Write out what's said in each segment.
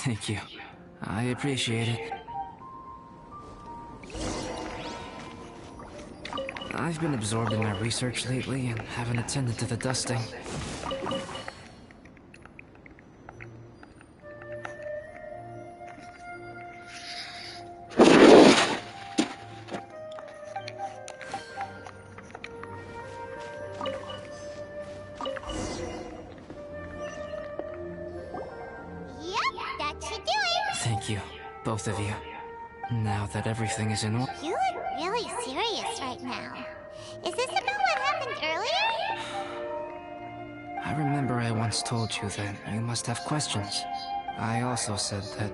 Thank you. I appreciate it. I've been absorbed in my research lately and haven't attended to the dusting. Thank you, both of you. Now that everything is in order... You look really serious right now. Is this about what happened earlier? I remember I once told you that you must have questions. I also said that,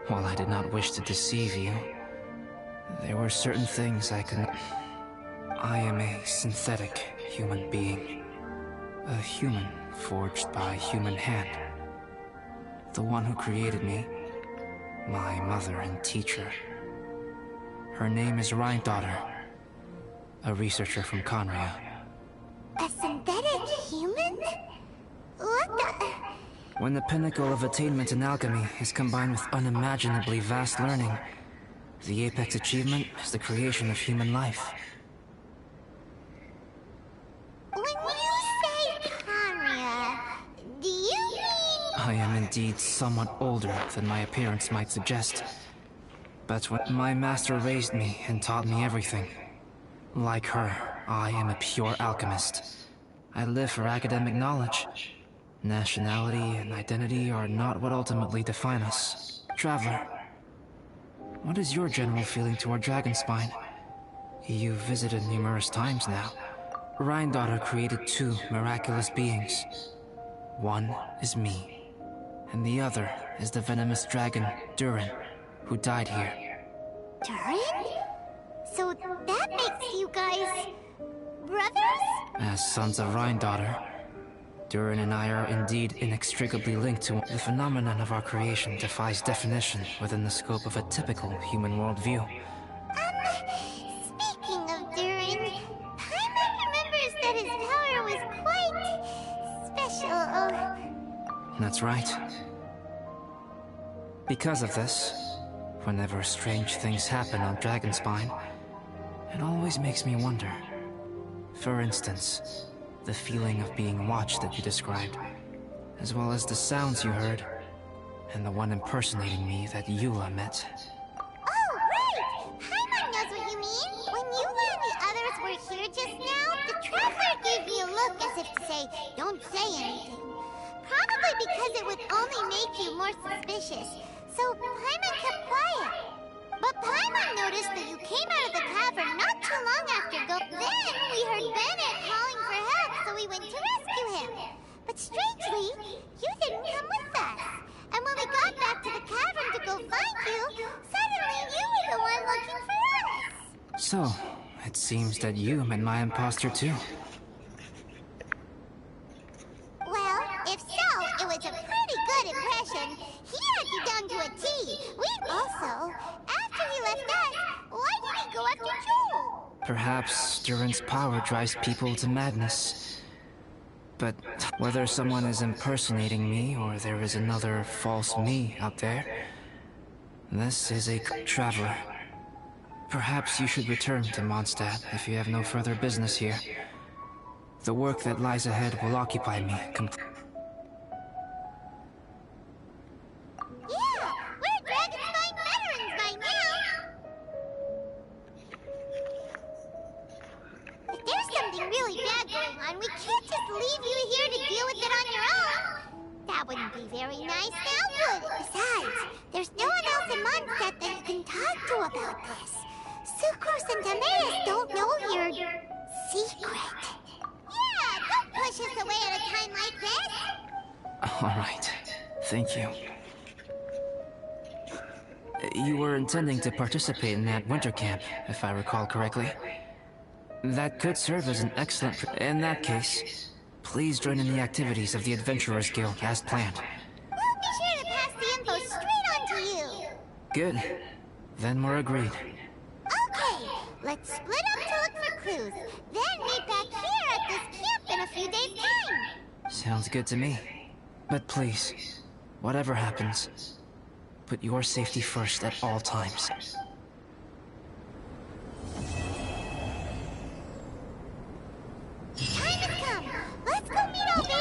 while I did not wish to deceive you, there were certain things I could... I am a synthetic human being. A human forged by a human hand. The one who created me, my mother and teacher. Her name is Rhine-daughter, a researcher from Conria. A synthetic human? What the... When the pinnacle of attainment in alchemy is combined with unimaginably vast learning, the apex achievement is the creation of human life. When you say Conria, do you mean... I am indeed somewhat older than my appearance might suggest. But when my master raised me and taught me everything, like her, I am a pure alchemist. I live for academic knowledge. Nationality and identity are not what ultimately define us. Traveler, what is your general feeling toward Dragonspine? You've visited numerous times now. Rhine-daughter created two miraculous beings. One is me, and the other is the venomous dragon, Durin, who died here. Durin? So that makes you guys... brothers? As sons of Rhine-daughter, Durin and I are indeed inextricably linked to the phenomenon of our creation defies definition within the scope of a typical human worldview. Speaking of Durin, Paimon remembers that his power was quite... special. That's right. Because of this, whenever strange things happen on Dragonspine, it always makes me wonder. For instance, the feeling of being watched that you described, as well as the sounds you heard, and the one impersonating me that Eula met. Oh, right! Paimon knows what you mean. When Eula and the others were here just now, the traveler gave me a look as if to say, don't say anything. Probably because it would only make you more suspicious. So Paimon kept quiet. But Paimon noticed that you came out of the cavern not too long after Then we heard Bennett calling for help, so we went to rescue him. But strangely, you didn't come with us. And when we got back to the cavern to go find you, suddenly you were the one looking for us. So, it seems that you met my imposter too. Well, if so, it was a pretty good impression. He had you down to a T. We also, after he left us, why did he go after Joel? Perhaps Durin's power drives people to madness. But whether someone is impersonating me or there is another false me out there, this is a traveler. Perhaps you should return to Mondstadt if you have no further business here. The work that lies ahead will occupy me completely. Yeah, we're Dragonspine veterans by now. If there's something really bad going on, we can't just leave you here to deal with it on your own. That wouldn't be very nice now, would it? Besides, there's no one else in Mondstadt that you can talk to about this. Sucrose and Damaris don't know your secret. Yeah, don't push us away at a time like this. All right, thank you. You were intending to participate in that winter camp, if I recall correctly. That could serve as an excellent... In that case, please join in the activities of the Adventurers Guild as planned. We'll be sure to pass the info straight on to you. Good. Then we're agreed. Okay, let's split up to look for clues. Then meet back here at this camp in a few days' time. Sounds good to me. But please, whatever happens, put your safety first at all times. Time has come! Let's go meet Ovid!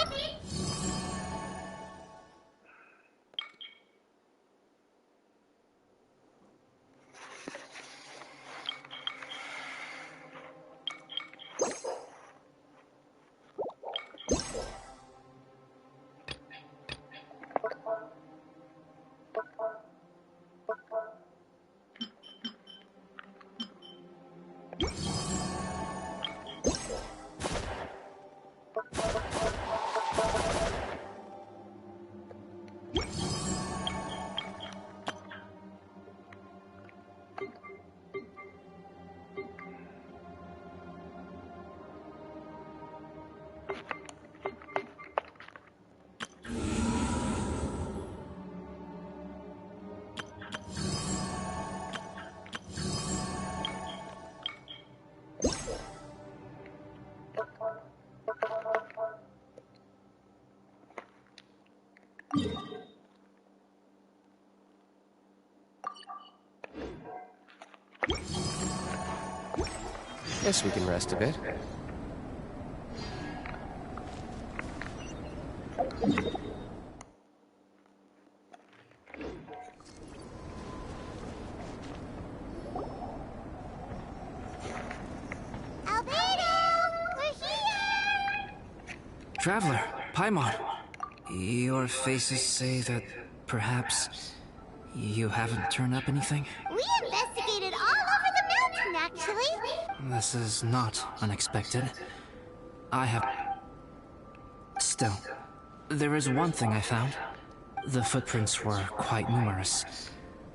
Guess we can rest a bit. Albedo! We're here! Traveler, Paimon, your faces say that perhaps you haven't turned up anything? We investigated all over the mountain, actually. This is not unexpected. I have... Still, there is one thing I found. The footprints were quite numerous,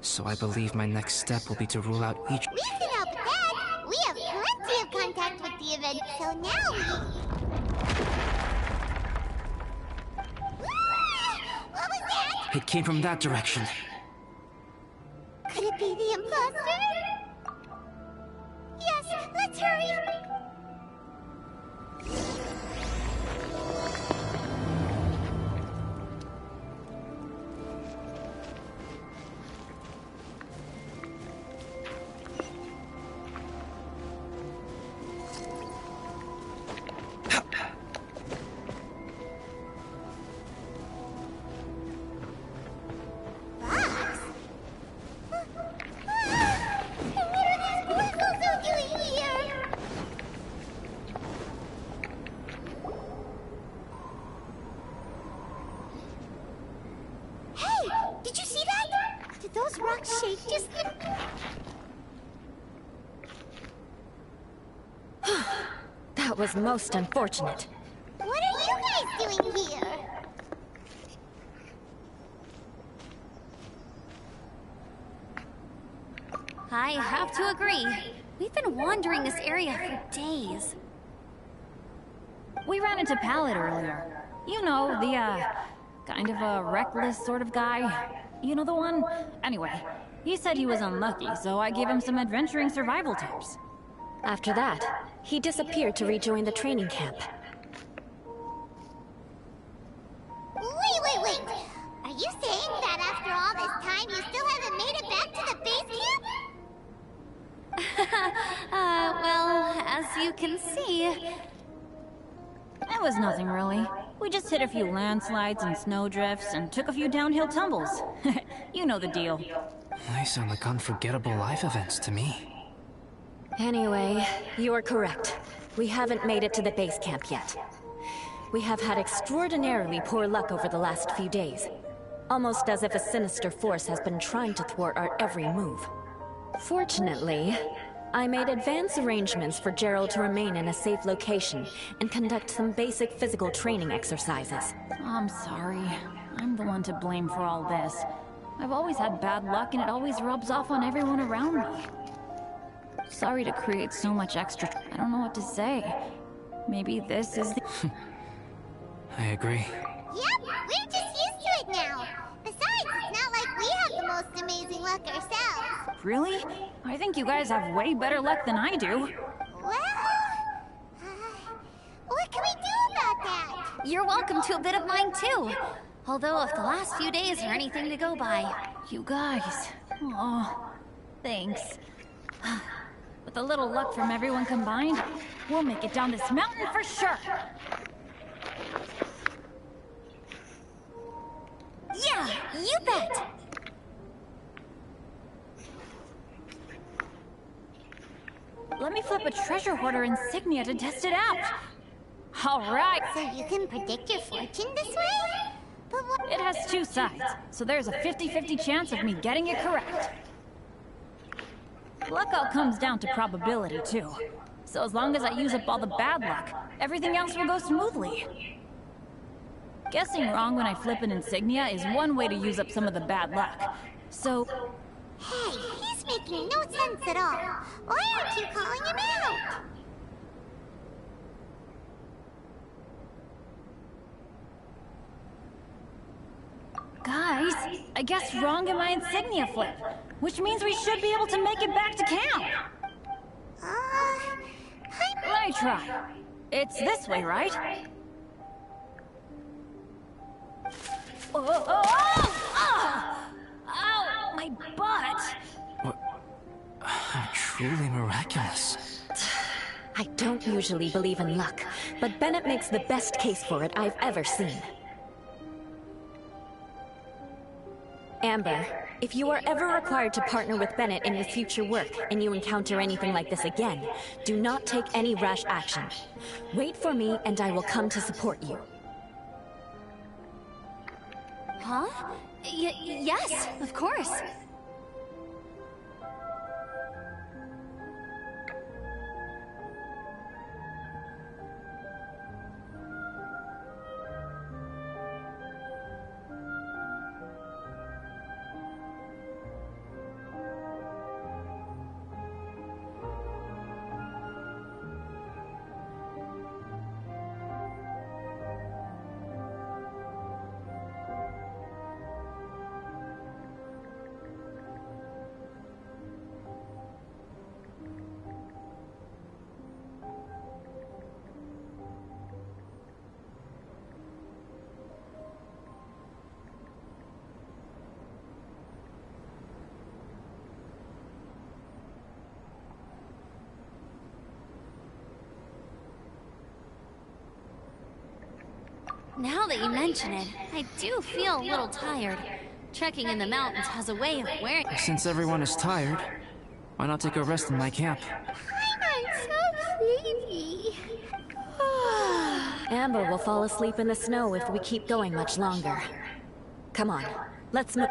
so I believe my next step will be to rule out each... We can help with that. We have plenty of contact with the event, so now we... What was that? It came from that direction. Could it be the imposter? Yes, let's hurry. Those rocks shake just... That was most unfortunate. What are you guys doing here? I have to agree. We've been wandering this area for days. We ran into Pallet earlier. You know, the, kind of a reckless sort of guy. You know the one? Anyway, he said he was unlucky, so I gave him some adventuring survival tips. After that, he disappeared to rejoin the training camp. Wait! Are you saying that after all this time you still haven't made it back to the base camp? Well, as you can see... It was nothing really. We just hit a few landslides and snowdrifts and took a few downhill tumbles. You know the deal. They sound like unforgettable life events to me. Anyway, you're correct. We haven't made it to the base camp yet. We have had extraordinarily poor luck over the last few days. Almost as if a sinister force has been trying to thwart our every move. Fortunately, I made advance arrangements for Gerald to remain in a safe location and conduct some basic physical training exercises. I'm sorry. I'm the one to blame for all this. I've always had bad luck and it always rubs off on everyone around me. Sorry to create so much extra... I don't know what to say. Maybe this is the... I agree. Yep, we're just used to it now. Besides, it's not like we have the most amazing luck ourselves. Really? I think you guys have way better luck than I do. Well... what can we do about that? You're welcome to a bit of mine too. Although if the last few days are anything to go by, You guys. Oh, thanks. With a little luck from everyone combined, we'll make it down this mountain for sure. Yeah, you bet! Let me flip a treasure hoarder insignia to test it out. All right. So you can predict your fortune this way? But what? It has two sides, so there's a 50-50 chance of me getting it correct. Luck all comes down to probability, too. So as long as I use up all the bad luck, everything else will go smoothly. Guessing wrong when I flip an insignia is one way to use up some of the bad luck. So... Hey, he's making no sense at all. Why aren't you calling him out? Guys, I guess wrong in my insignia flip, which means we should be able to make it back to camp. Let me try. It's this way, right? Ow, my butt! How truly miraculous. I don't usually believe in luck, but Bennett makes the best case for it I've ever seen. Amber, if you are ever required to partner with Bennett in your future work, and you encounter anything like this again, do not take any rash action. Wait for me, and I will come to support you. Huh? Yes, of course. Now that you mention it, I do feel a little tired. Trekking in the mountains has a way of wearing... Since everyone is tired, why not take a rest in my camp? I'm so sleepy. Amber will fall asleep in the snow if we keep going much longer. Come on, let's move.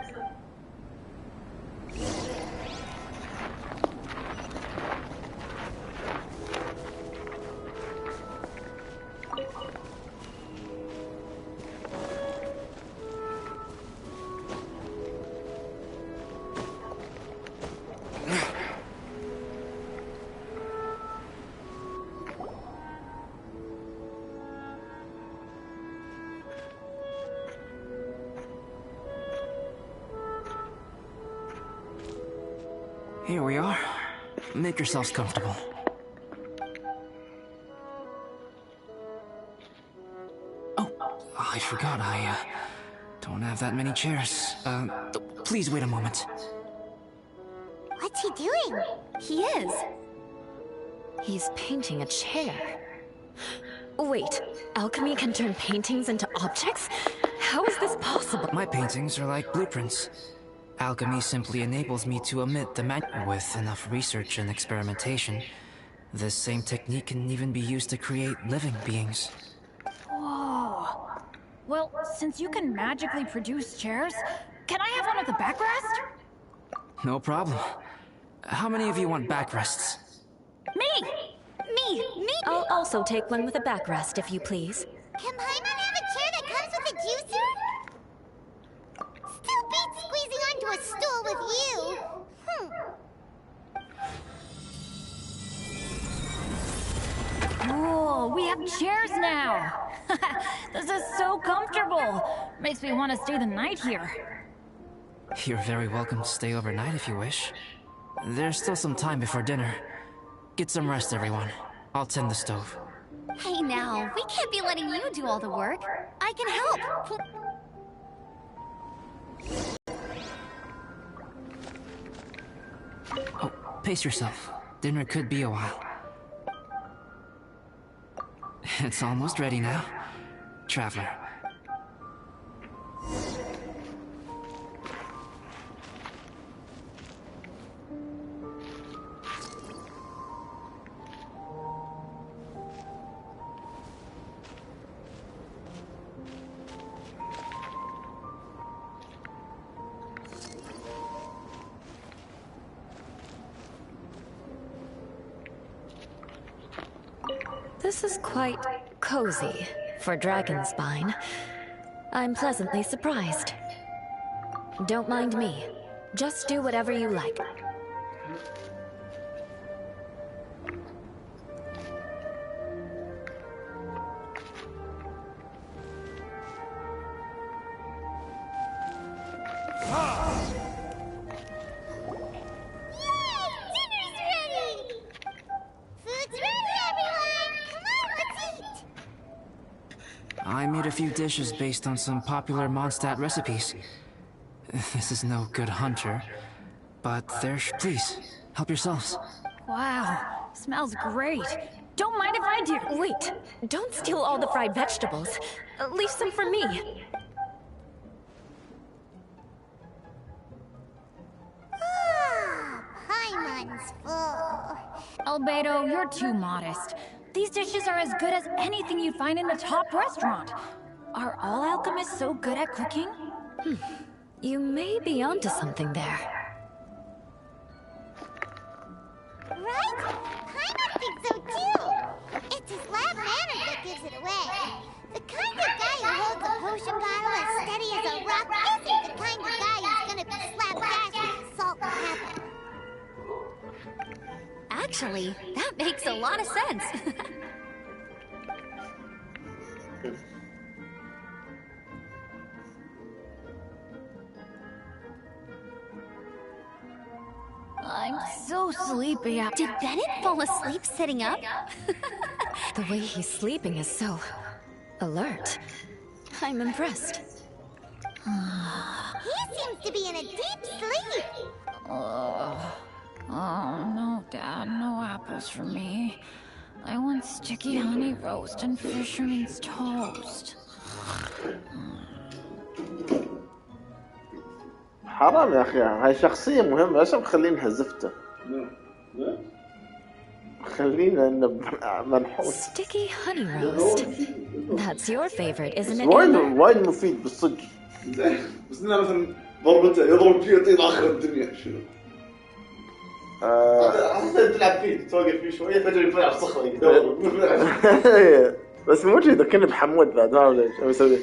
Here we are. Make yourselves comfortable. Oh, I forgot. I don't have that many chairs. Please wait a moment. What's he doing? He is. He's painting a chair. Wait, alchemy can turn paintings into objects? How is this possible? My paintings are like blueprints. Alchemy simply enables me to omit the manual. With enough research and experimentation, this same technique can even be used to create living beings. Whoa. Well, since you can magically produce chairs, can I have one with a backrest? No problem. How many of you want backrests? Me! Me! I'll also take one with a backrest, if you please. Can Paimon have a chair that comes with a juicer? Still beats squeezing onto a stool with you. Oh, we have chairs now! This is so comfortable! Makes me want to stay the night here. You're very welcome to stay overnight if you wish. There's still some time before dinner. Get some rest, everyone. I'll tend the stove. Hey now, we can't be letting you do all the work. I can help. pace yourself. Dinner could be a while. It's almost ready now, traveler. This is quite cozy for Dragonspine. I'm pleasantly surprised. Don't mind me. Just do whatever you like. I made a few dishes based on some popular Mondstadt recipes. This is no good hunter, but please, help yourselves. Wow, smells great. Don't mind if I do. Wait, don't steal all the fried vegetables. Leave some for me. Paimon's full. Albedo, you're too modest. These dishes are as good as anything you'd find in a top restaurant. Are all alchemists so good at cooking? You may be onto something there. Right? Paimon thinks so too. It's his lab manner that gives it away. The kind of guy who holds a potion bottle as steady as a rock isn't the kind of guy who's gonna be slapdash with salt and pepper. Actually, that makes a lot of sense. I'm so sleepy. Did Bennett fall asleep sitting up? The way he's sleeping is so alert. I'm impressed. He seems to be in a deep sleep. Oh, no, Dad, no apples for me. I want sticky honey roast and fisherman's toast. حرام يا أخي، هاي شخصية مهمة، ليش مخلينها زفتة؟ خلينا منحوس. Sticky honey roast. That's your favorite, isn't it? وايد مفيد بالصدق. بس إنه مثلا ضربته يضرب فيه يطير آخر الدنيا شنو؟ أصلاً تلعب فيه توقف فيه شوية فجأة يطلع على الصخرة يدور. بس مو كذا كنا بحمود بعد ما أدري ليش أسوي.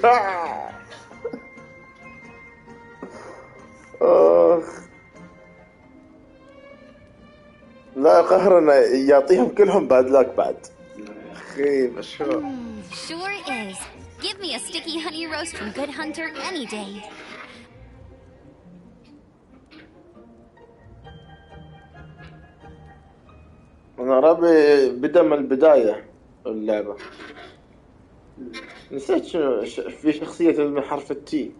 لا قهرنا يعطيهم كلهم بعد لاك بعد. أخي مشهور. Sure is. Give me a sticky honey roast from Good Hunter any day. أنا ربي بدأ من البداية اللعبة. نسيت شنو في شخصية من حرف التي.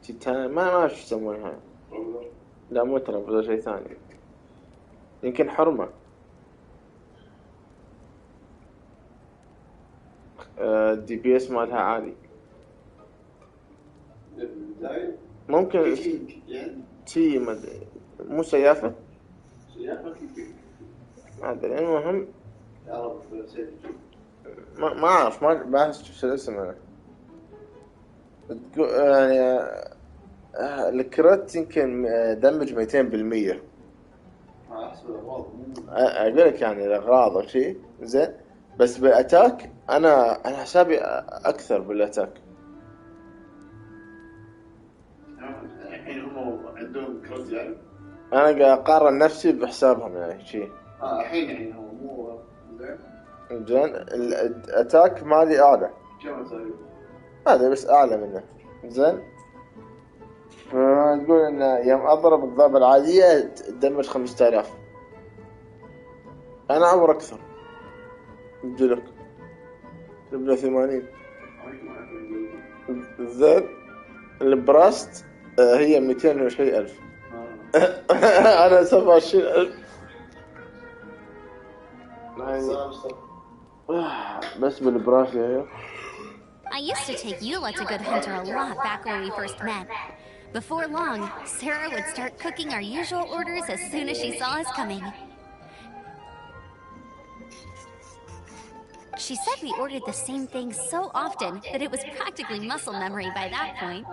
تيتان ما أعرف شو يسمونها. لا مو ترى ولا شيء ثاني. يمكن حرمة. دي بي اس مالها عالي. ممكن تي مو سيافة. ما أدري المهم ما أعرف ما بعرف شو الاسم أنا يعني الكرت يمكن دمج 200%. أقول لك يعني الأغراض أو شيء زين بس بالأتاك أنا حسابي أكثر بالأتاك. الحين هم عندهم كروت يعني. أنا قاعد أقارن نفسي بحسابهم يعني شيء. الحين يعني هو مو زين الأتاك مالي أعلى. كم تقريبا؟ هذا بس أعلى منه زين. تقول إن يوم أضرب الضربة العادية تدمج 5000. أنا عمر أكثر. يبدلك تبدأ 80. زين البراست هي 200 وشيء ألف. أنا 27,000 بس بالبرافيا. I used to take Eula to Good Hunter a lot back when we first met. Before long, Sarah would start cooking our usual orders as soon as she saw us coming. She said we ordered the same thing so often that it was practically muscle memory by that point.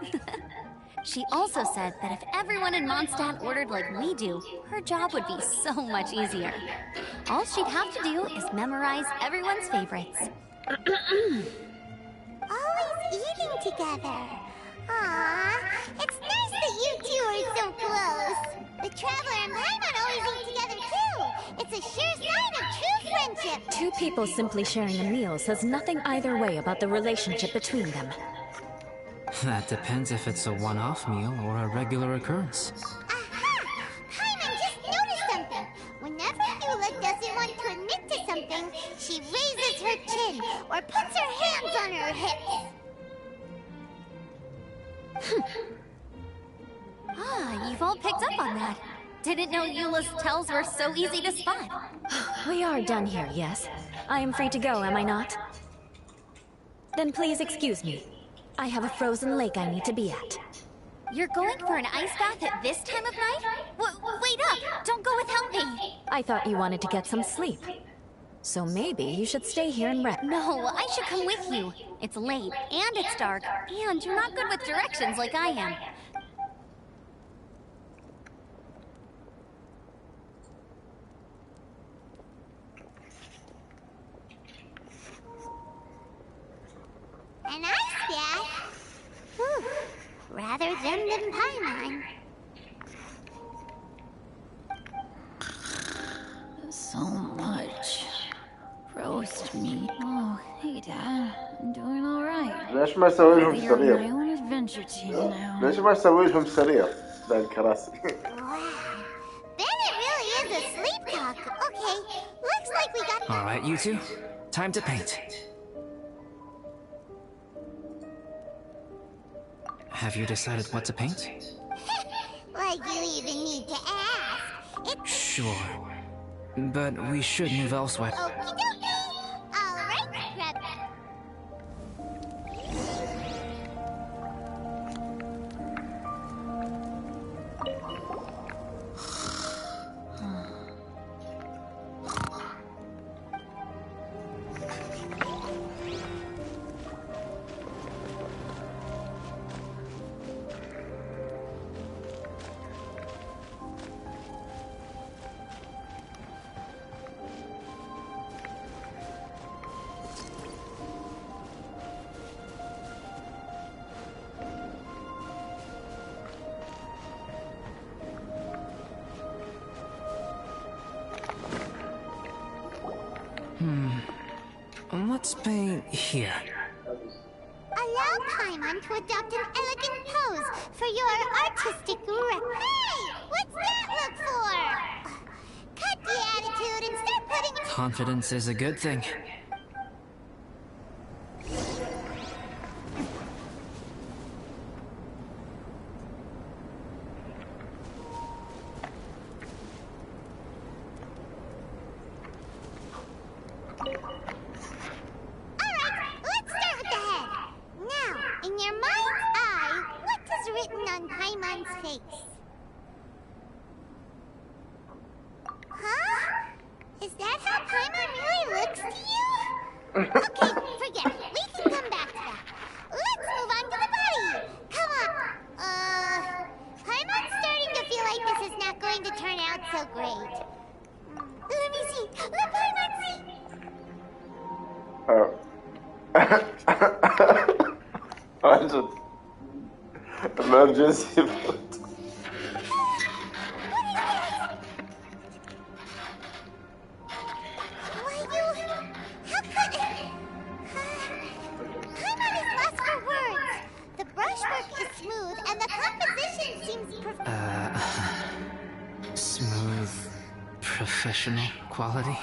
She also said that if everyone in Mondstadt ordered like we do, her job would be so much easier. All she'd have to do is memorize everyone's favorites. Always eating together. Aww, it's nice that you two are so close. The Traveler and Paimon always eat together too. It's a sure sign of true friendship. Two people simply sharing a meal says nothing either way about the relationship between them. That depends if it's a one-off meal or a regular occurrence. Aha! Paimon just noticed something. Whenever Eula doesn't want to admit to something, she raises her chin or puts her hands on her hips. You've all picked up on that. Didn't know Eula's tells were so easy to spot. We are done here, yes? I am free to go, am I not? Then please excuse me. I have a frozen lake I need to be at. You're going for an ice bath at this time of night? Wait up! Don't go without me! I thought you wanted to get some sleep. So maybe you should stay here and rest. No, I should come with you. It's late, and it's dark, and you're not good with directions like I am. An ice bath? Whew. Rather them than Paimon. So much. Roast meat. Oh, hey Dad. I'm doing alright. ليش ما اسوي لهم You're my سرير؟ own adventure team now. ليش ما اسوي لهم سرير؟ ذا الكراسي. Wow. Bennett really is a sleep talk. Okay, looks like we got... All right, you two. Time to paint. Have you decided what to paint? Like you even need to ask. It's... Sure. But we should move elsewhere. Okie dokie. All right, Prep. Let's paint here. Allow Paimon to adopt an elegant pose for your artistic Hey! What's that look for? Cut the attitude and start putting... Confidence is a good thing. Emergency. Smooth, professional quality.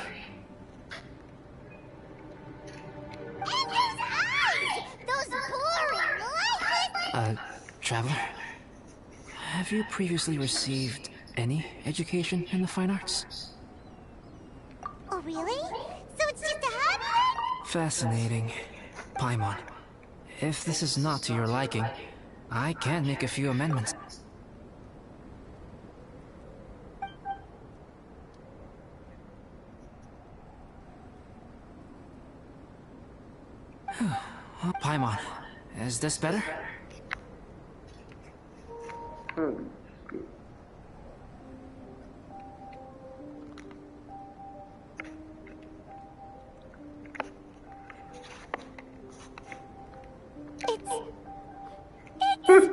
Those boring, lifeless... Traveler? Have you previously received any education in the fine arts. Oh, really? So it's just a hobby? Fascinating. Paimon, if this is not to your liking, I can make a few amendments. Paimon, is this better? It's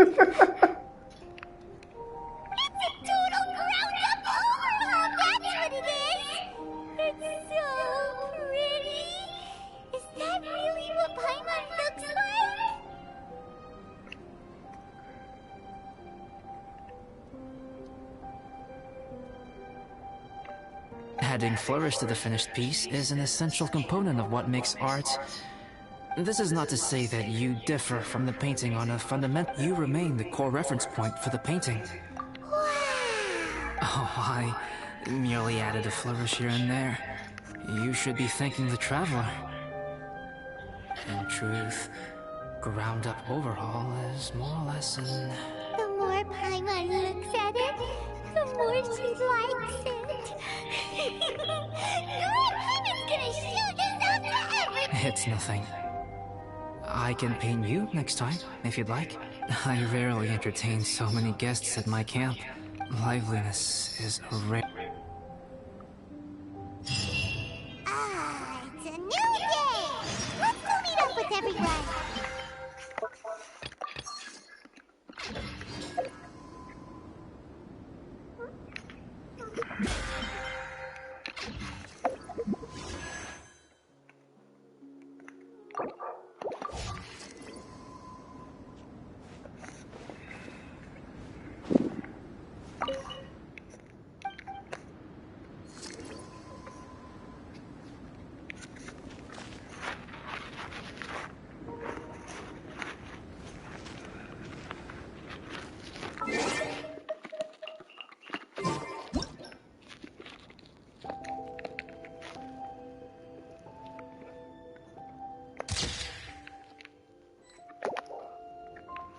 a total ground-up overhaul, that's what it is! It's so pretty! Is that really what Paimon looks like? Adding flourish to the finished piece is an essential component of what makes art. This is not to say that you differ from the painting on a fundamental... You remain the core reference point for the painting. Wow! Oh, I merely added a flourish here and there. You should be thanking the Traveler. In truth, ground-up overhaul is more or less an... The more Paimon looks at it, the more she likes it. Paimon's gonna show this off to everyone! It's nothing. I can paint you next time, if you'd like. I rarely entertain so many guests at my camp. Liveliness is a rare... Ah, it's a new day! Let's go meet up with everyone!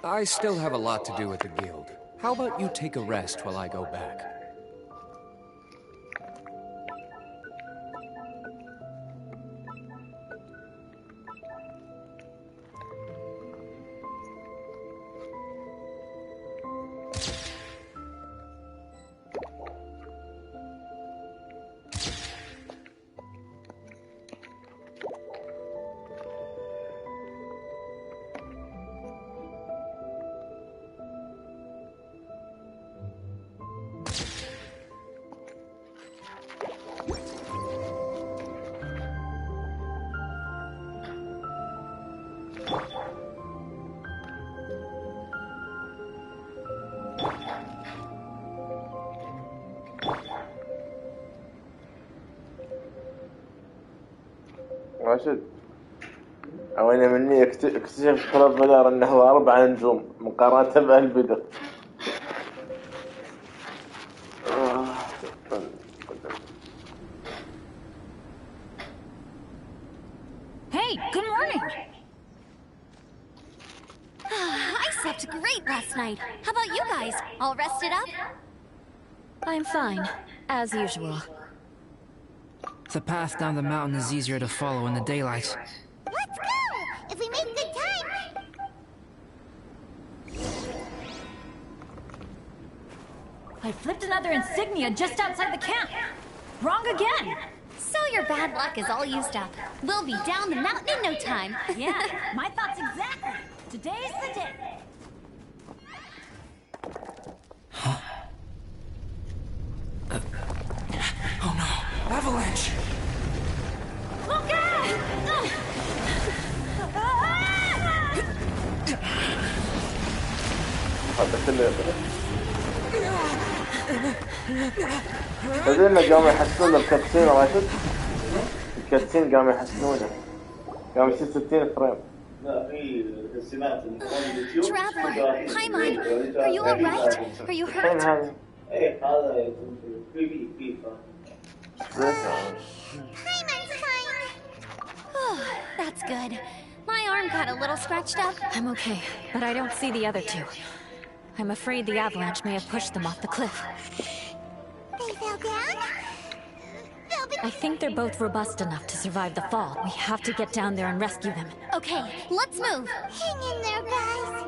I still have a lot to do at the guild. How about you take a rest while I go back? راشد أوين مني اكتشفت كلوب مدار أنه هو 4 نجوم مقارنة بهالبدر. Hey, good morning! I slept great last night. How about you guys? All rested up? I'm fine, as usual. The path down the mountain is easier to follow in the daylight. Let's go! If we make good time! I flipped another insignia just outside the camp! Wrong again! So your bad luck is all used up. We'll be down the mountain in no time. Yeah, my thoughts exactly! Today's the day! Oh no, avalanche! Look out! هذا كله تدري إنه قاموا يحسنون الكاتسين راشد؟ الكاتسين قاموا يحسنونه. قاموا يصير 60 فريم. لا في سمعت من اليوتيوب. Traveler, Paimon, are you alright? Are you hurt? ايه هذا يكون في فيفا. Paimon's fine. That's good. My arm got a little scratched up. I'm okay, but I don't see the other two. I'm afraid the avalanche may have pushed them off the cliff. They fell down? They'll be... I think they're both robust enough to survive the fall. We have to get down there and rescue them. Okay, let's move. Hang in there, guys.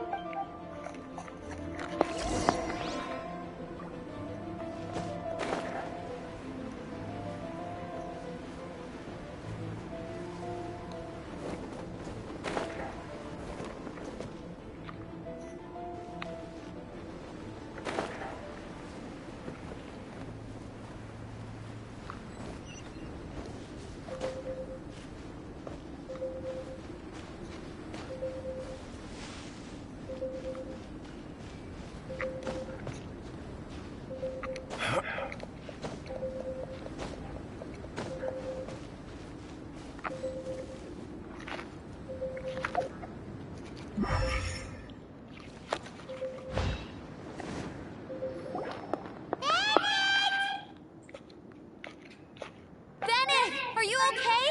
Bennett, are you okay?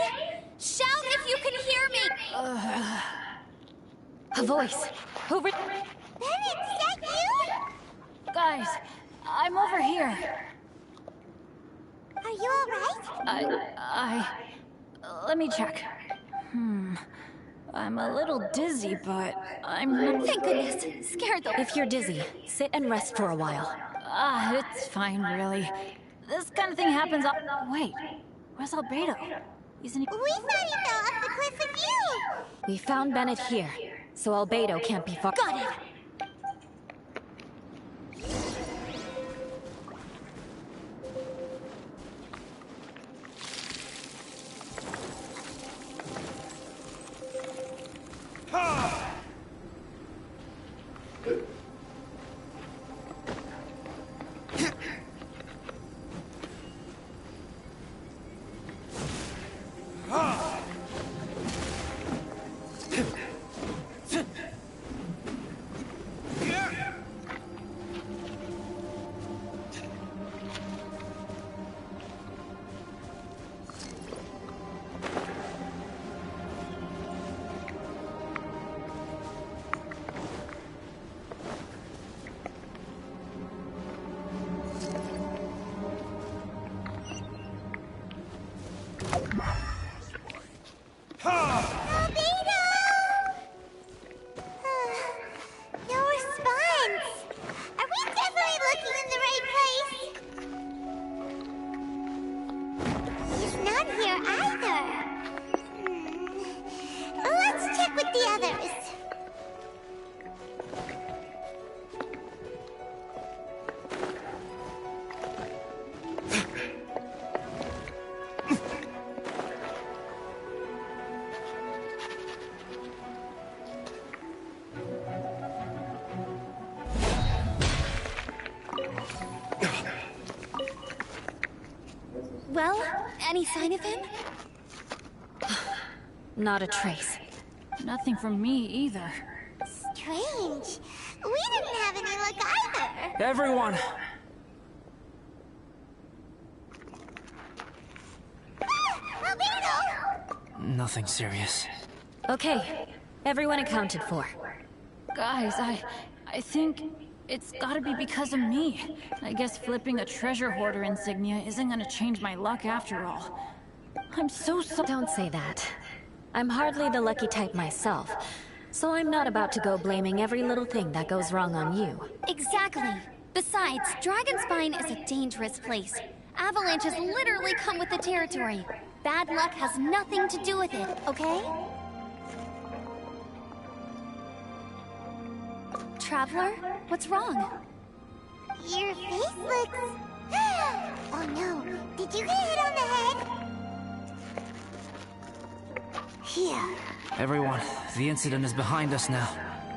Shout if you can hear me. A voice. Over... Bennett, is that you? Guys, I'm over here. Are you alright? Let me check. I'm a little dizzy, but I'm... Thank goodness. Scared the... If you're dizzy, sit and rest for a while. It's fine, really. This kind of thing happens all... Wait, where's Albedo? Isn't he... We thought he fell off the cliff with you. We found Bennett here, so Albedo can't be far. Got it. No response. Are we definitely looking in the right place? He's not here either. Let's check with the others. Well, any sign of him? Not a trace. Nothing from me either. Strange. We didn't have any luck either. Everyone! Albedo! Nothing serious. Okay, everyone accounted for. Guys, I think it's gotta be because of me. I guess flipping a treasure hoarder insignia isn't gonna change my luck after all. I'm so sorry. Don't say that. I'm hardly the lucky type myself, so I'm not about to go blaming every little thing that goes wrong on you. Exactly. Besides, Dragonspine is a dangerous place. Avalanches literally come with the territory. Bad luck has nothing to do with it, okay? Traveler, what's wrong? Your face looks... Oh no, did you get hit on the head? Here. Everyone, the incident is behind us now.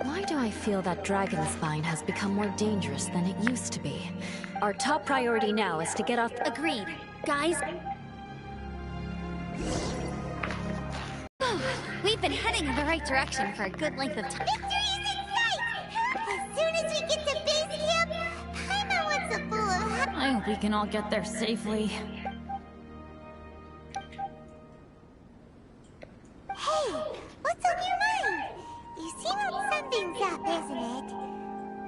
Why do I feel that Dragonspine has become more dangerous than it used to be? Our top priority now is to get off... Agreed. Guys... We've been heading in the right direction for a good length of time. Victory is in sight! As soon as we get to base camp, Paimon wants a bowl of I hope we can all get there safely. Hey, what's on your mind? You seem like something's up, isn't it?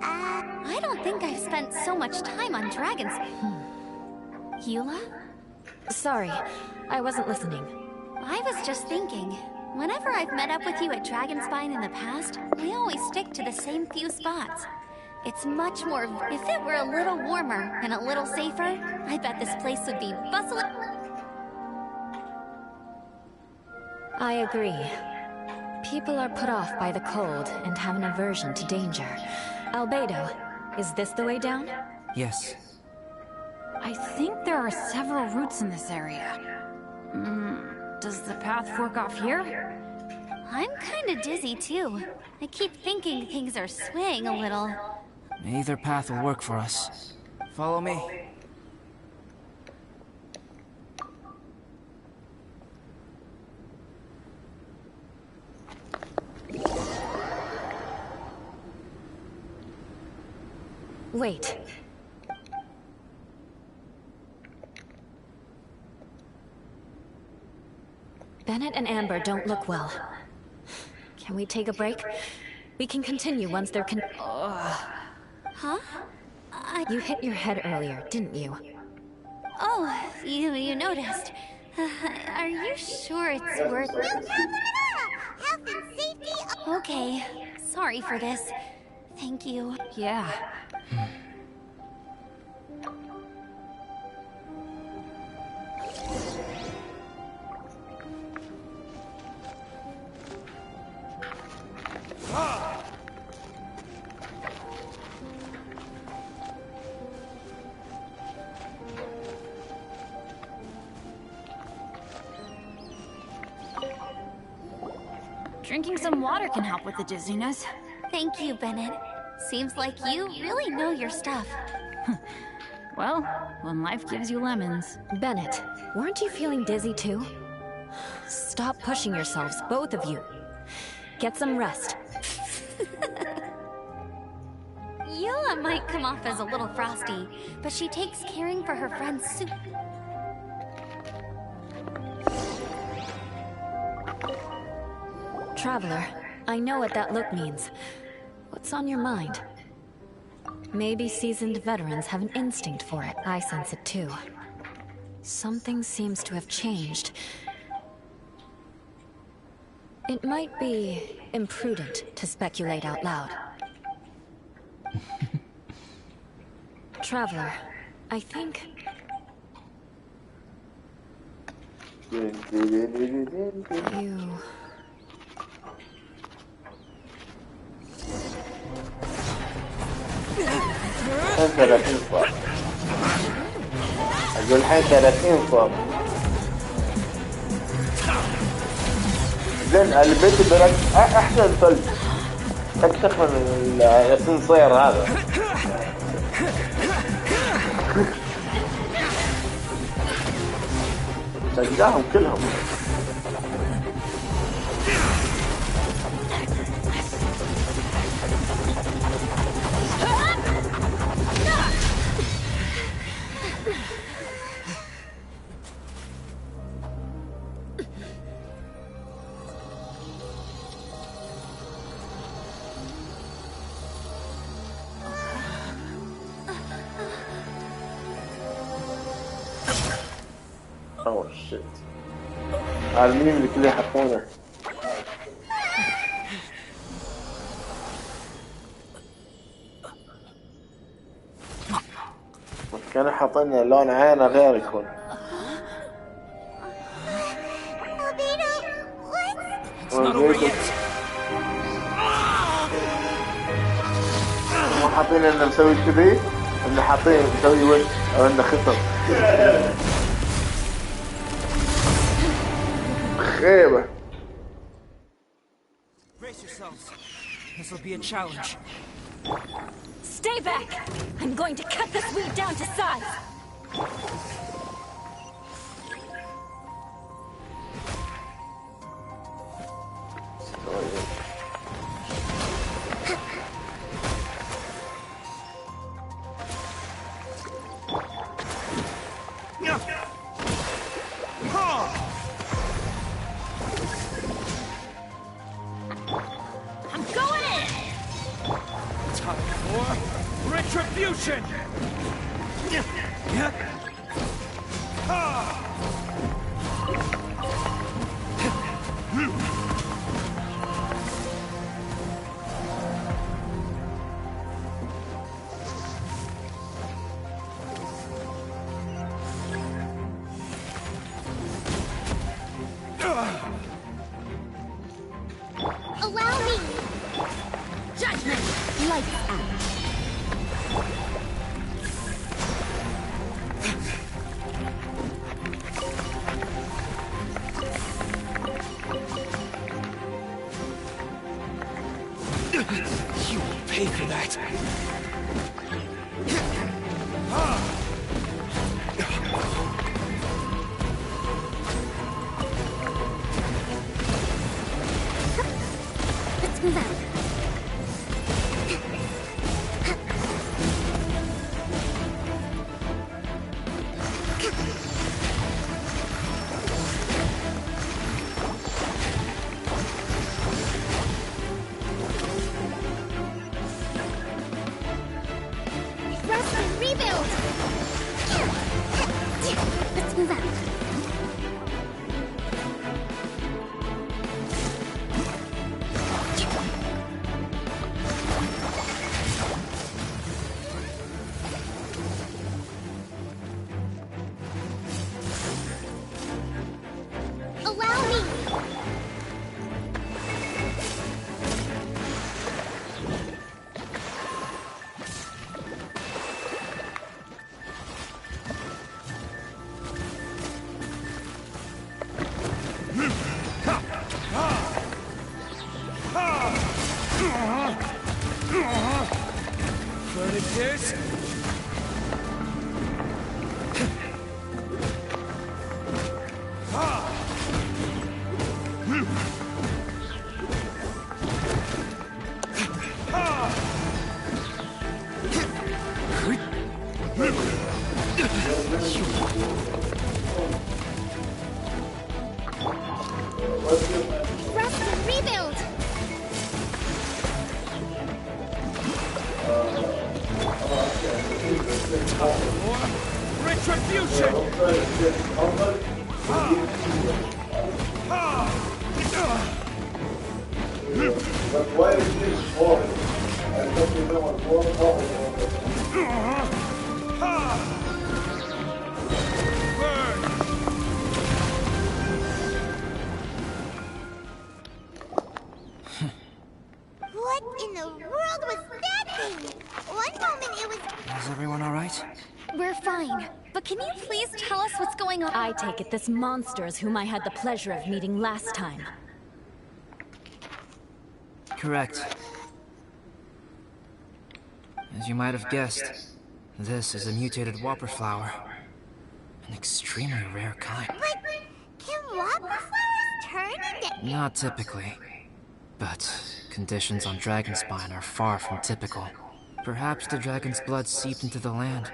I don't think I've spent so much time on dragons. Eula? Sorry, I wasn't listening. I was just thinking, whenever I've met up with you at Dragonspine in the past, we always stick to the same few spots. It's much more... If it were a little warmer and a little safer, I bet this place would be bustling... I agree. People are put off by the cold and have an aversion to danger. Albedo, is this the way down? Yes. I think there are several routes in this area. Does the path fork off here? I'm kinda dizzy too. I keep thinking things are swaying a little. Either path will work for us. Follow me. Wait. Bennett and Amber don't look well. Can we take a break? We can continue once they're Huh? You hit your head earlier, didn't you? Oh, you noticed. Are you sure it's worth... No problem at all! Health and safety... Okay, sorry for this. Thank you. Yeah. Drinking some water can help with the dizziness. Thank you, Bennett. Seems like you really know your stuff. Well, when life gives you lemons. Bennett, weren't you feeling dizzy too? Stop pushing yourselves, both of you. Get some rest. Eula might come off as a little frosty, but she takes caring for her friends super... Traveler, I know what that look means. What's on your mind? Maybe seasoned veterans have an instinct for it. I sense it too. Something seems to have changed. It might be imprudent to speculate out loud. Traveler, I think... You... 30 صار أقول الحين 30 صار زين البيت درك أحسن ثلج أكثر من السنصير هذا سجاهم كلهم Oh shit. عالمين اللي كله يحطونه كانوا حاطين لون عينه غير يكون مو حاطين انه مسوي كذي انه حاطين مسوي وش او انه خطر خيبة. Brace yourselves. This will be a challenge. Stay back! I'm going to cut this weed down to size! Retribution! Allow me! Judgment! Lights out. You will pay for that. Let's move out. Rest and rebuild! Let's move out. Allow me! Furnaces? Rest and rebuild! Retribution! Why is this falling? I don't know What in the world was that thing? One moment it was... Is everyone alright? We're fine. But can you please tell us what's going on? I take it this monster is whom I had the pleasure of meeting last time. Correct. As you might have guessed, this is a mutated whopper flower. An extremely rare kind. But can whopper flowers turn into... Not typically. But conditions on Dragonspine are far from typical. Perhaps the dragon's blood seeped into the land,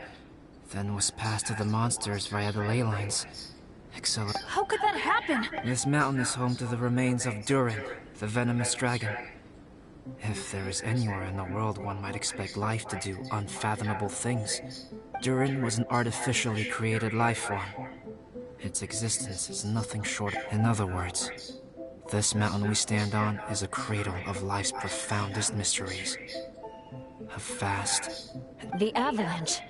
then was passed to the monsters via the ley lines. How could that happen? This mountain is home to the remains of Durin, the venomous dragon. If there is anywhere in the world one might expect life to do unfathomable things, Durin was an artificially created life form. Its existence is nothing short. In other words, this mountain we stand on is a cradle of life's profoundest mysteries. A vast... The avalanche.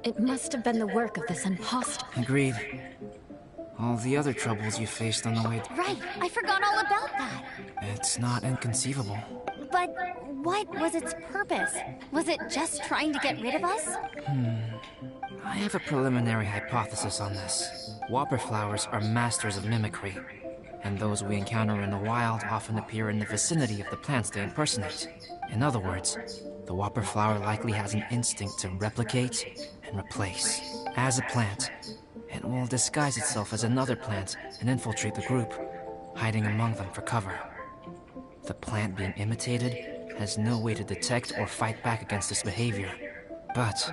It must have been the work of this imposter. Agreed. All the other troubles you faced on the way... Right, I forgot all about that. It's not inconceivable. But what was its purpose? Was it just trying to get rid of us? I have a preliminary hypothesis on this. Whopper flowers are masters of mimicry, and those we encounter in the wild often appear in the vicinity of the plants they impersonate. In other words, the whopper flower likely has an instinct to replicate and replace. As a plant, it will disguise itself as another plant and infiltrate the group, hiding among them for cover. The plant being imitated has no way to detect or fight back against this behavior. But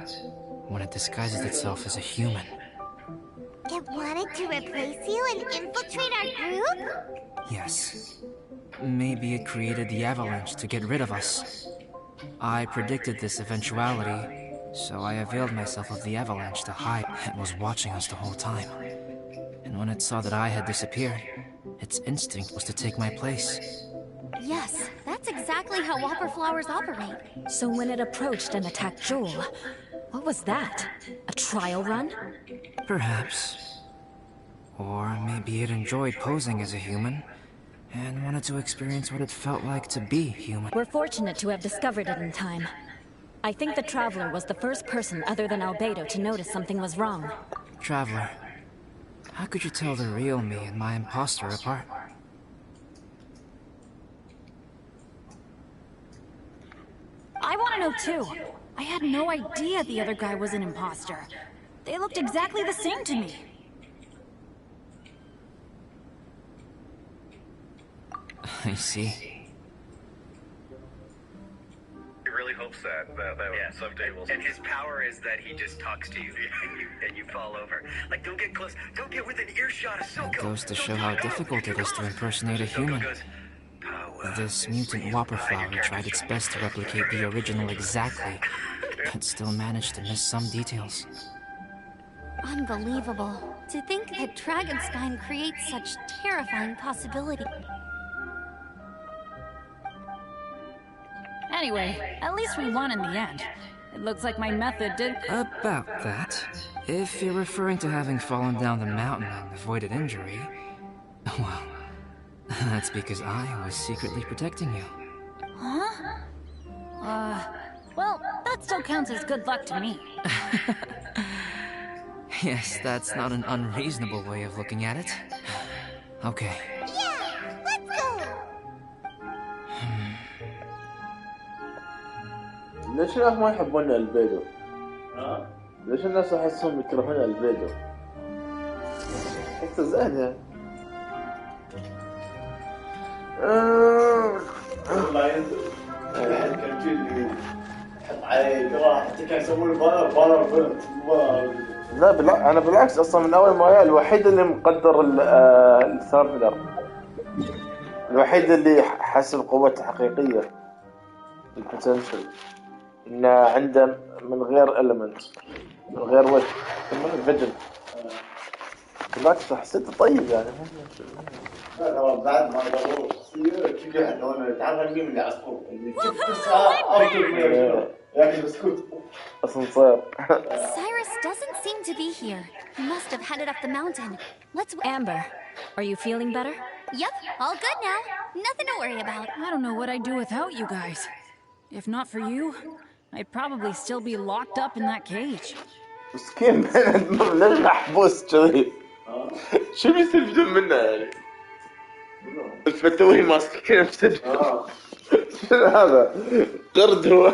when it disguises itself as a human... It wanted to replace you and infiltrate our group? Yes. Maybe it created the avalanche to get rid of us. I predicted this eventuality, so I availed myself of the avalanche to hide. It was watching us the whole time. And when it saw that I had disappeared, its instinct was to take my place. Yes, that's exactly how whopper flowers operate. So when it approached and attacked Joel, what was that? A trial run? Perhaps. Or maybe it enjoyed posing as a human, and wanted to experience what it felt like to be human. We're fortunate to have discovered it in time. I think the Traveler was the first person other than Albedo to notice something was wrong. Traveler, how could you tell the real me and my imposter apart? I want to know too. I had no idea the other guy was an imposter. They looked exactly the same to me. I see. He really hopes that someday we'll. And his power is that he just talks to you and you fall over. Like, don't get close. Don't get within earshot of Silco. It goes to show how difficult it is to impersonate a human. This mutant whopper flower tried its best to replicate the original exactly, but still managed to miss some details. Unbelievable. To think that Dragonstein creates such terrifying possibility. Anyway, at least we won in the end. It looks like my method did... About that, if you're referring to having fallen down the mountain and avoided injury, well, that's because I was secretly protecting you. Huh? Well, that still counts as good luck to me. Yes, that's not an unreasonable way of looking at it. Okay. Yeah, let's go! ليش الناس ما يحبون البيدو؟ ليش الناس احسهم يكرهون البيدو؟ حتى زين يعني. والله ينزل. كان جدي حط عليه كراهه حتى كان يسوون بانر بنت. لا انا بالعكس اصلا من اول ما جاء الوحيد اللي مقدر الثيرمينر، الوحيد اللي حسب قوته حقيقيه البوتنشل انه عنده من غير المنت، من غير وجه، من فيجن. بالعكس حسيته طيب يعني. لا بعد ما ضربوا شخصيه كذا انه تعرف مين اللي عصفور اللي افضل لكن اسكت اسانسير. Cyrus doesn't seem to be here. He must have headed up the mountain. Let's... Amber, are you feeling better? Yep, all good now. Nothing to worry about. I don't know what I'd do without you guys. If not for you, I'd probably still be locked up in that cage. مسكين ليش محبوس كذي؟ شو بيستفيدون منه يعني؟ الفتوي ماسكين مسجون. شنو هذا؟ قرد هو.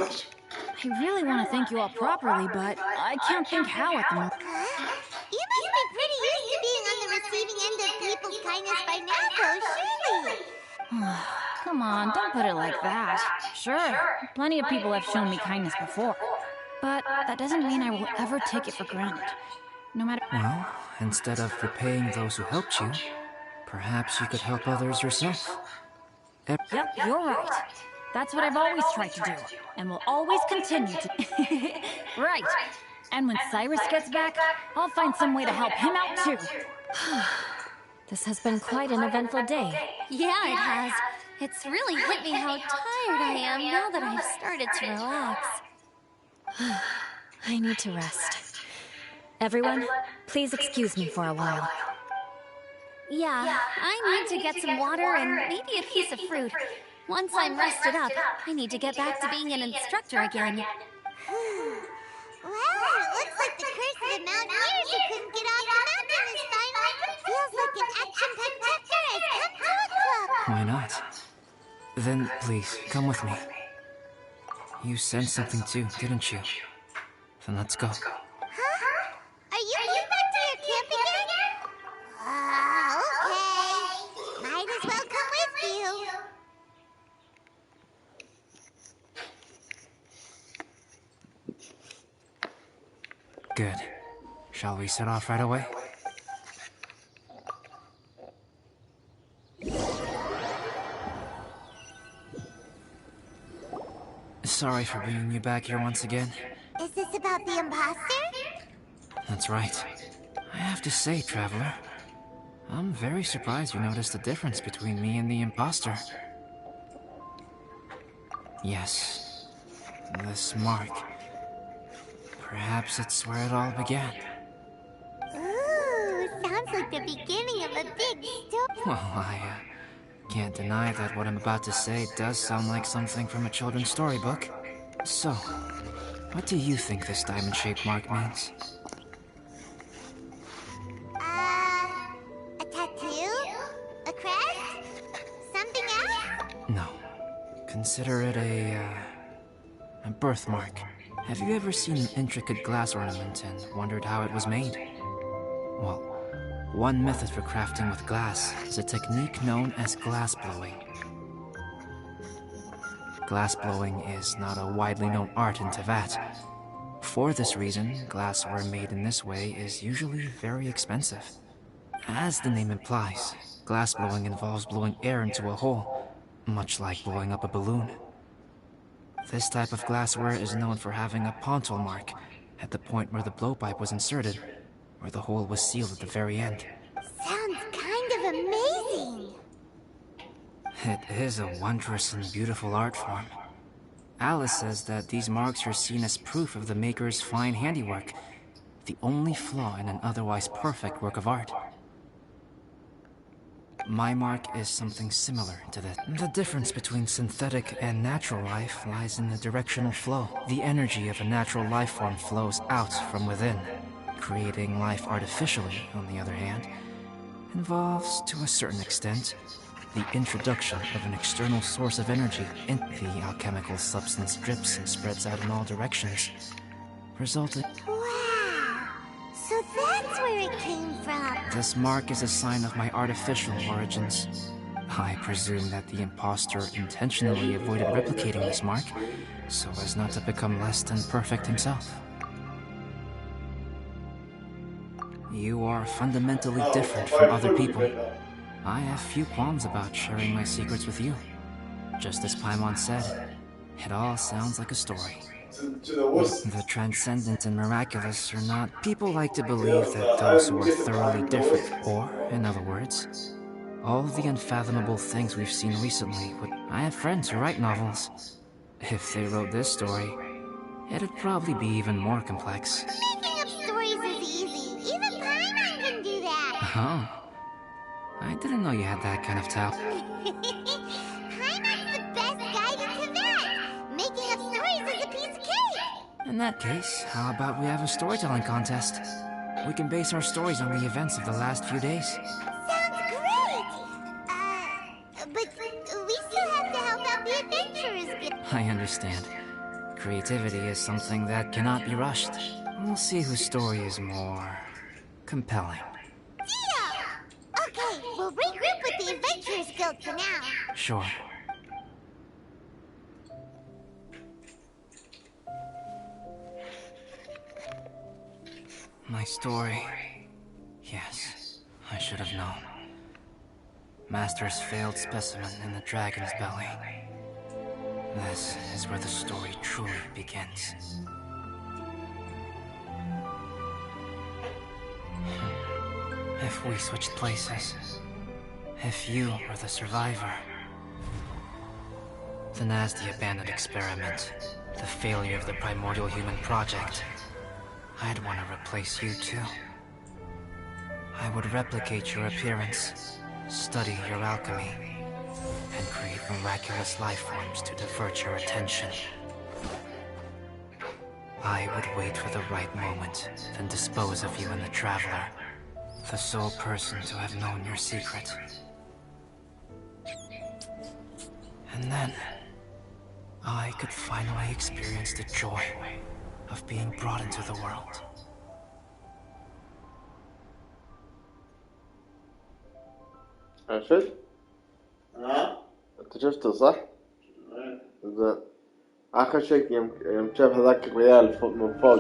I really want to thank you all properly, but I can't think how at the moment. You must be pretty used to being on the receiving end of people's kindness by now, though, surely. Come on, don't put it like that. Sure, plenty of people have shown me kindness before. But that doesn't mean I will ever take it for granted. No matter... Well, instead of repaying those who helped you, perhaps you could help others yourself. Yep, you're right. That's what I've always tried to do, and will always continue to... Right. And when Cyrus gets back, I'll find some way to help him out too. This has been quite an eventful day. Yeah, it has. It's really hit me how tired I am now that I've started to relax. I need to rest. Everyone, please excuse me for a while. Yeah, I need to get some water and maybe a piece of fruit. Once I'm rested up, I need to get back to being an instructor again. Well, it looks like the curse of the mountaineers who couldn't get off the mountain is final. Feels like an action-packed chapter has come to a close. Why not? Then, please, come with me. You sensed something too, didn't you? Then let's go. Huh? Are you going back to your camp again? Okay. Might as well come with you. Good. Shall we set off right away? Sorry for bringing you back here once again. Is this about about the imposter? That's right. I have to say, Traveler, I'm very surprised you noticed the difference between me and the imposter. Yes, this mark. Perhaps it's where it all began. Ooh, sounds like the beginning of a big story. Well, I can't deny that what I'm about to say does sound like something from a children's storybook. So, what do you think this diamond-shaped mark means? A tattoo? A crest? Something else? No. Consider it a birthmark. Have you ever seen an intricate glass ornament and wondered how it was made? Well, one method for crafting with glass is a technique known as glass blowing. Glass blowing is not a widely known art in Teyvat. For this reason, glassware made in this way is usually very expensive. As the name implies, glass blowing involves blowing air into a hole, much like blowing up a balloon. This type of glassware is known for having a pontal mark at the point where the blowpipe was inserted, where the hole was sealed at the very end. Sounds kind of amazing. It is a wondrous and beautiful art form. Alice says that these marks are seen as proof of the maker's fine handiwork, the only flaw in an otherwise perfect work of art. My mark is something similar to that. The difference between synthetic and natural life lies in the directional flow. The energy of a natural life form flows out from within. Creating life artificially, on the other hand, involves, to a certain extent, the introduction of an external source of energy. The alchemical substance drips and spreads out in all directions, resulting... Wow! So that's where it came from. This mark is a sign of my artificial origins. I presume that the imposter intentionally avoided replicating this mark, so as not to become less than perfect himself. You are fundamentally different from other people. I have few qualms about sharing my secrets with you. Just as Paimon said, it all sounds like a story. The transcendent and miraculous are not... People like to believe that those who are thoroughly different, or, in other words, all the unfathomable things we've seen recently would... I have friends who write novels. If they wrote this story, it'd probably be even more complex. Making up stories is easy. Even Paimon can do that. Oh. I didn't know you had that kind of talent. Paimon's the best guide in Teyvat. Making up stories is a piece of cake. In that case, how about we have a storytelling contest? We can base our stories on the events of the last few days. Sounds great. But we still have to help out the Adventurers Guild. I understand. Creativity is something that cannot be rushed. We'll see whose story is more... compelling. Deal! Okay, we'll regroup with the Adventurers Guild for now. Sure. My story... Yes, I should have known. Master's failed specimen in the dragon's belly. This is where the story truly begins. If we switched places, if you were the survivor, then as the abandoned experiment, the failure of the primordial human project, I'd want to replace you too. I would replicate your appearance, study your alchemy, and create miraculous life forms to divert your attention. I would wait for the right moment, then dispose of you and the Traveler, the sole person to have known your secret. And then, I could finally experience the joy of being brought into the world. أنشد؟ أنت شفته صح؟ زين. آخر شيء يوم شاف هذاك الرجال من فوق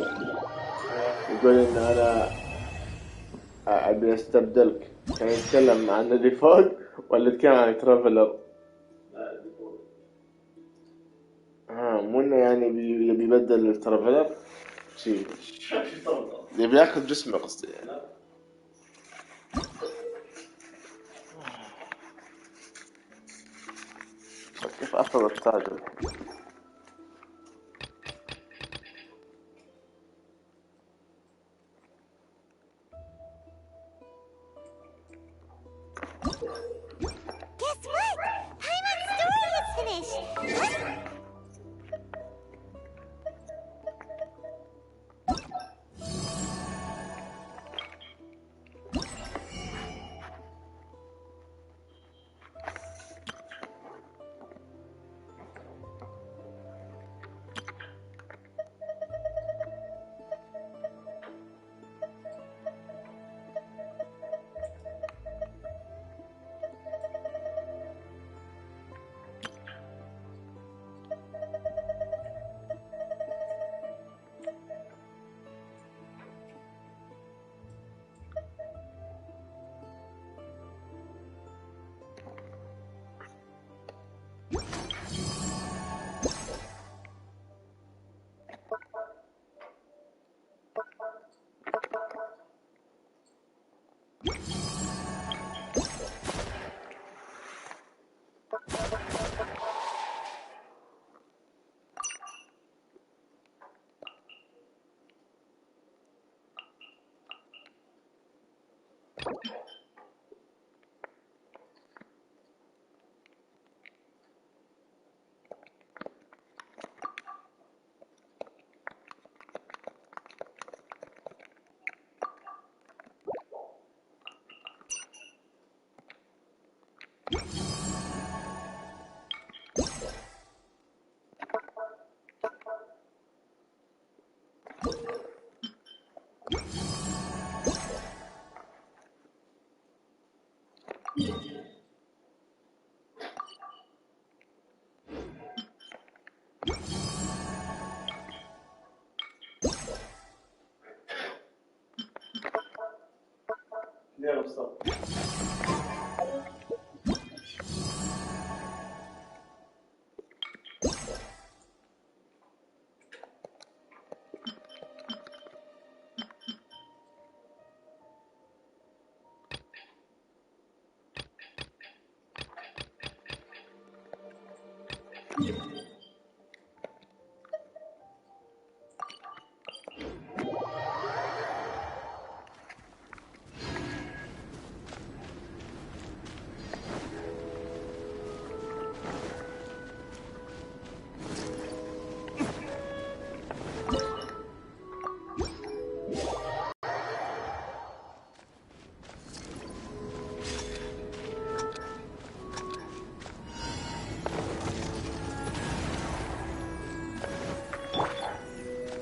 يقول إن أنا أبي أستبدلك، كان يتكلم عن اللي فوق ولا يتكلم عن ترافلر؟ مو إنه يعني يبي يبدل الترافلر؟ شي يبي ياكل جسمه قصدي يعني. كيف اخذ التاج الحين؟ Guess what? Paimon's story is finished. يلا بصراحة.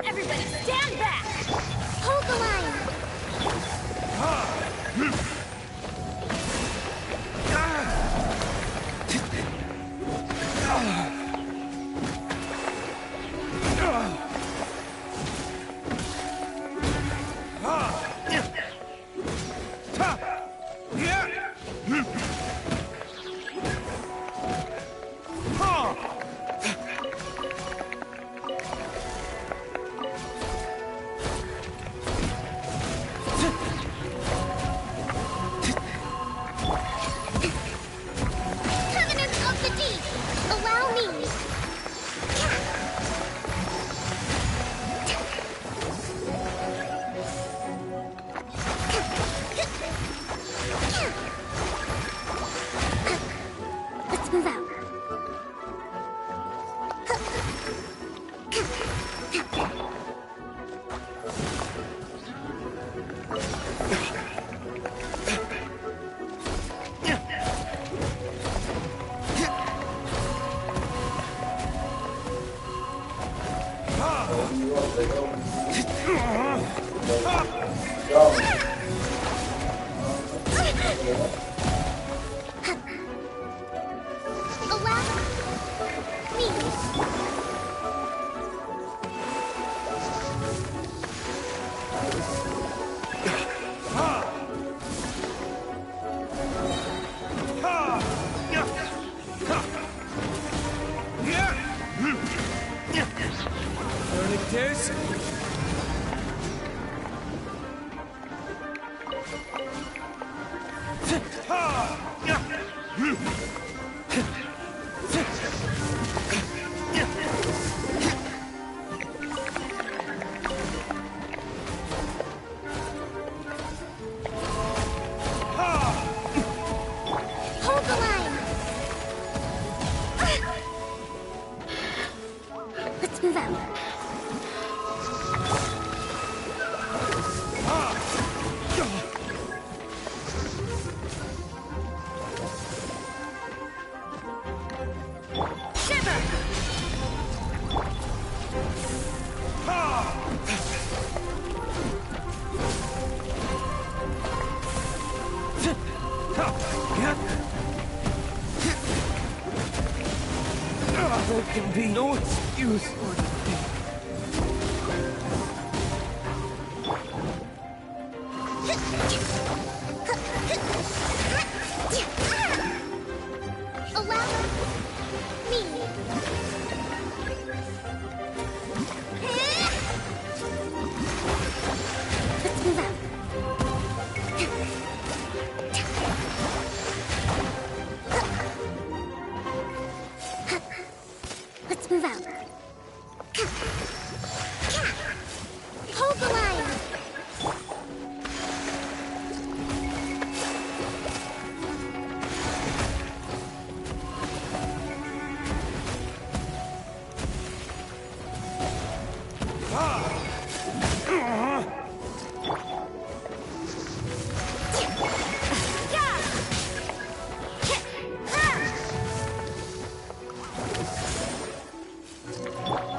Everybody stand back! Hold the line. Covenant of the Deep, allow me. Let's move out. Allow me. Learning this? move out. There can be no excuse for this. Allow me. Let's move out. Let's move out. Hold the line.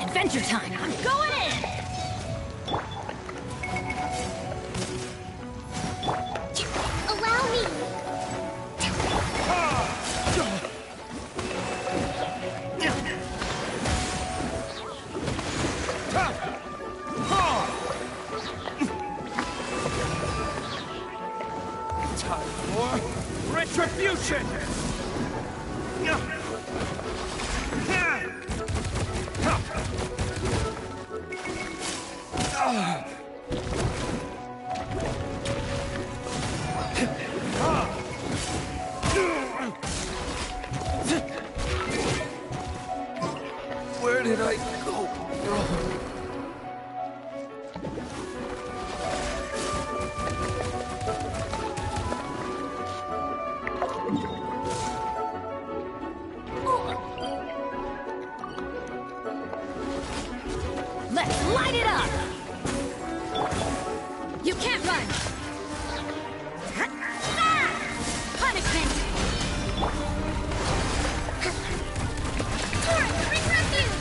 Adventure time! I'm going in! Allow me. Time for retribution! Where did I go? Let's light it up! You can't run! Punishment! Torrent, bring refuge.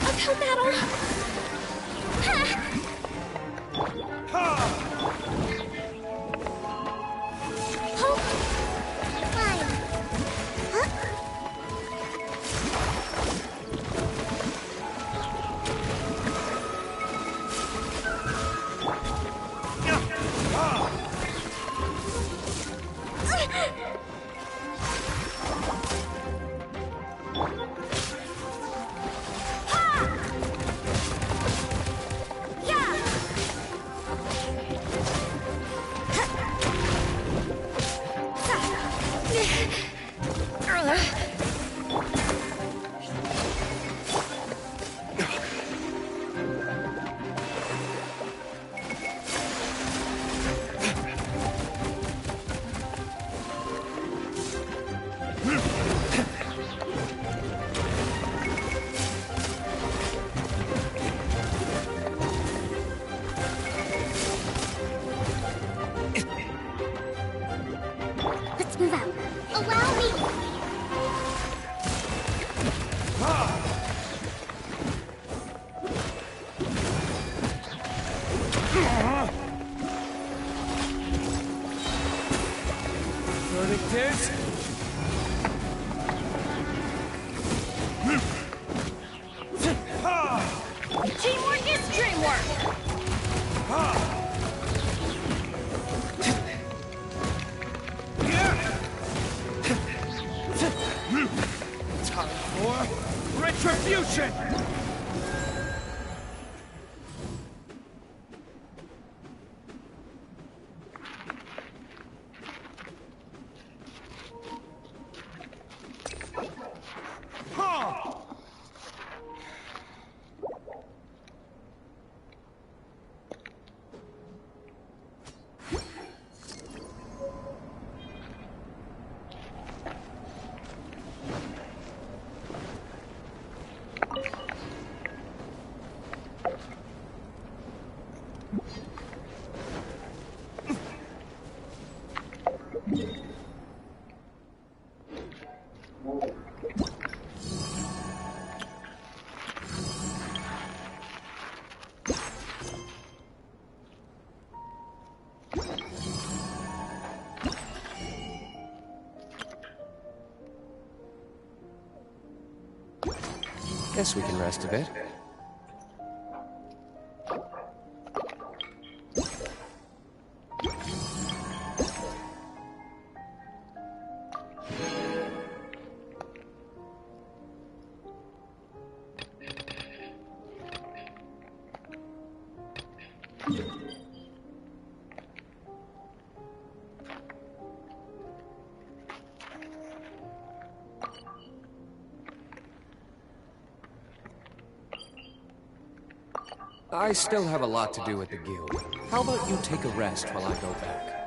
Uphill battle. Hope. Fine. Huh? Let's move out. Allow me. Verdict is... Teamwork is dreamwork! Time for retribution! Guess we can rest a bit. I still have a lot to do at the guild. How about you take a rest while I go back?